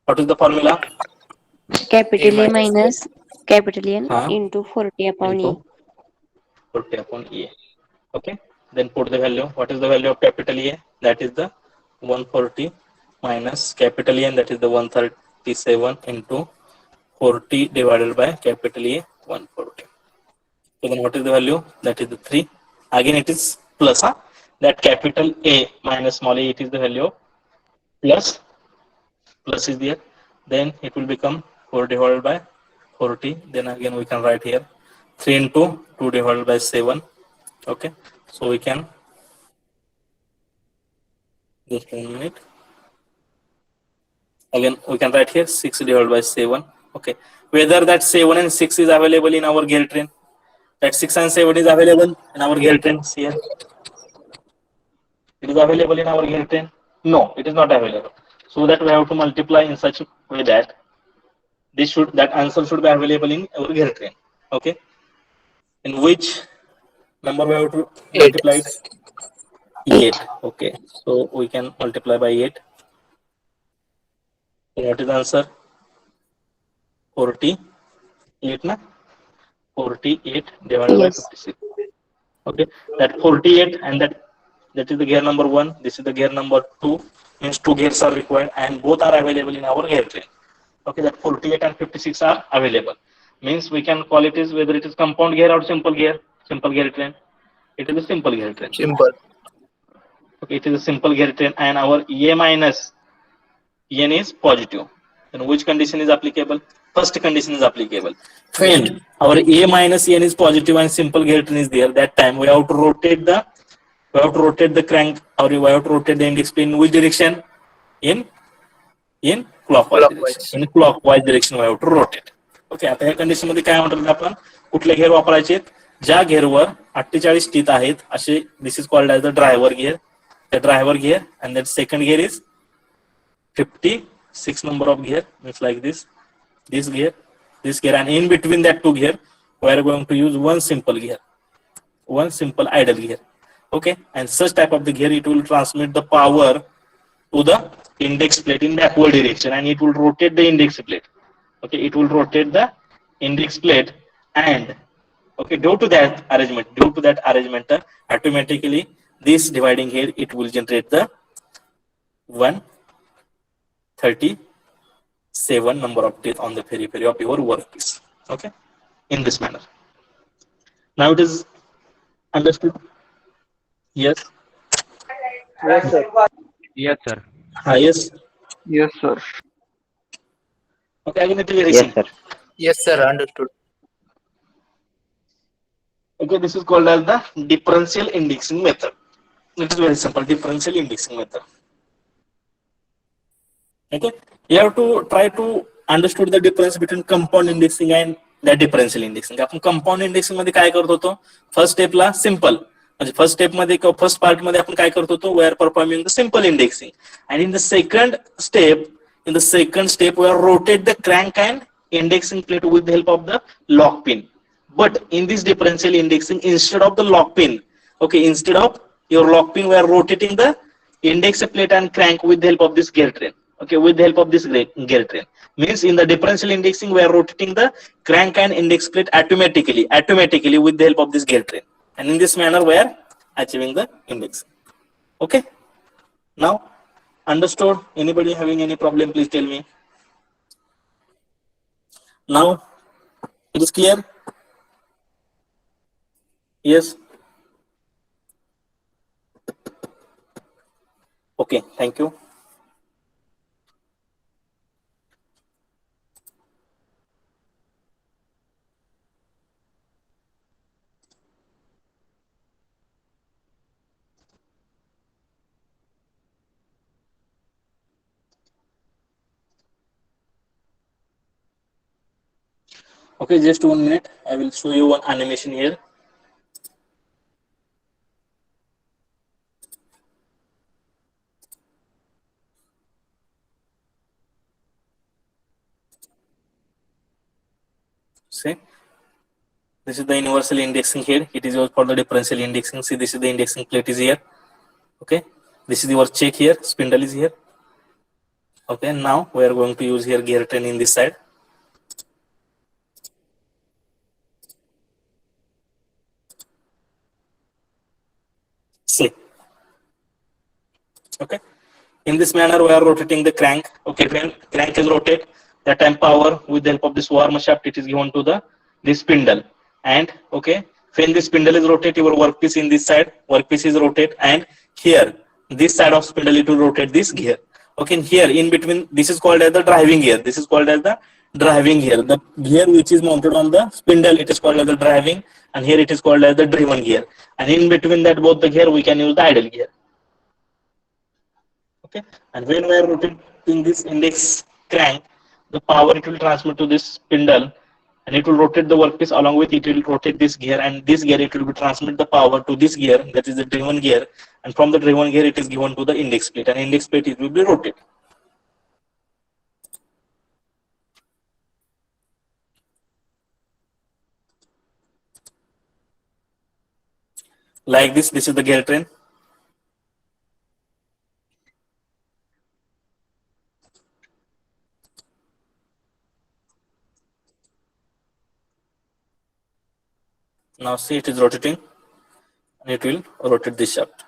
What is the formula? Capital A minus capital N into 40 upon E. 40 upon E. Okay. Then put the value. What is the value of capital E? That is the 140 minus capital E, and that is the 137 into 40 divided by capital E, 140. So then what is the value? That is the 3. Again it is plus. That capital A minus small a, it is the value of plus. Plus is there. Then it will become 4 divided by 40. Then again we can write here 3 into 2 divided by 7. Okay. So we can just 1 minute. Again, we can write here 6 divided by 7. Okay. Whether that 7 and 6 is available in our gear train. That 6 and 7 is available in our gear train here. It is available in our gear train? No, it is not available. So that we have to multiply in such a way that that answer should be available in our gear train. Okay. In which number we have to multiply it? 8. Okay. So we can multiply by 8. So what is the answer? 48 na? 48 divided by Yes. 56. Okay. That 48 and that is the gear number 1. This is the gear number 2. Means 2 gears are required and both are available in our gear train. Okay. That 48 and 56 are available. Means we can call it is whether it is compound gear or simple gear train. It is a simple gear train. Simple. Okay, it is a simple gear train and our A minus N is positive. Then which condition is applicable? First condition is applicable. When our A minus N is positive and simple gear train is there, that time we have to rotate the crank or we have to rotate the index plane in which direction? In clockwise direction. In clockwise direction we have to rotate. Okay आता या condition मध्ये काय म्हणतात आपण कुठले घेर वापरायचे ज्या घेरवर 48 टीथ आहेत असे this is called as the driver gear the driver gear and that second gear is 56 number of gear means like this gear and in between that two gear we are going to use one simple idle gear. Okay, and such type of the gear it will transmit the power to the index plate in backward direction and it will rotate the index plate. Okay, it will rotate the index plate and okay due to that arrangement automatically this dividing here it will generate the 137 number of teeth on the periphery of your workpiece. Okay, in this manner. Now it is understood? Yes. Yes, sir. Yes, sir. Yes. Yes, sir. Okay, again it is very simple. Yes, sir. Understood. Okay, this is called as the differential indexing method. It is very simple, differential indexing method. Okay, you have to try to understood the difference between compound indexing and the differential indexing. आपण compound indexing मध्ये काय करत होतो first स्टेपला simple म्हणजे first step मध्ये किंवा first part मध्ये आपण काय करत होतो we are performing the simple indexing and in the second step we are rotate the crank and indexing plate with the help of the lock pin. But in this differential indexing, instead of the lock pin, okay, instead of your lock pin, we are rotating the index plate and crank with the help of this gear train. Okay, with the help of this gear train. Means in the differential indexing, we are rotating the crank and index plate automatically with the help of this gear train. And in this manner, we are achieving the index. Okay. Now, understood? Anybody having any problem? Please tell me. Now, it is clear? Yes. Okay, thank you. Okay, just 1 minute. I will show you one animation here. See, this is the universal indexing here. It is used for the differential indexing. See, this is the indexing plate is here. Okay, this is your check here. Spindle is here. Okay, now we are going to use here gear train in this side. See, okay, in this manner we are rotating the crank. Okay, when crank is rotated, that time power with the help of this worm shaft it is given to this spindle. And okay, when this spindle is rotated, your workpiece in this side workpiece is rotated, and here this side of spindle it will rotate this gear. Okay, and here in between this is called as the driving gear. This is called as the driving gear. The gear which is mounted on the spindle it is called as the driving, and here it is called as the driven gear. And in between that both the gear we can use the idle gear. Okay, and when we are rotating this index crank, the power it will transmit to this spindle, and it will rotate the workpiece. Along with it will rotate this gear, and this gear it will be transmit the power to this gear, that is the driven gear, and from the driven gear it is given to the index plate, and index plate it will be rotated. Like this is the gear train. Now see, it is rotating, and it will rotate this shaft.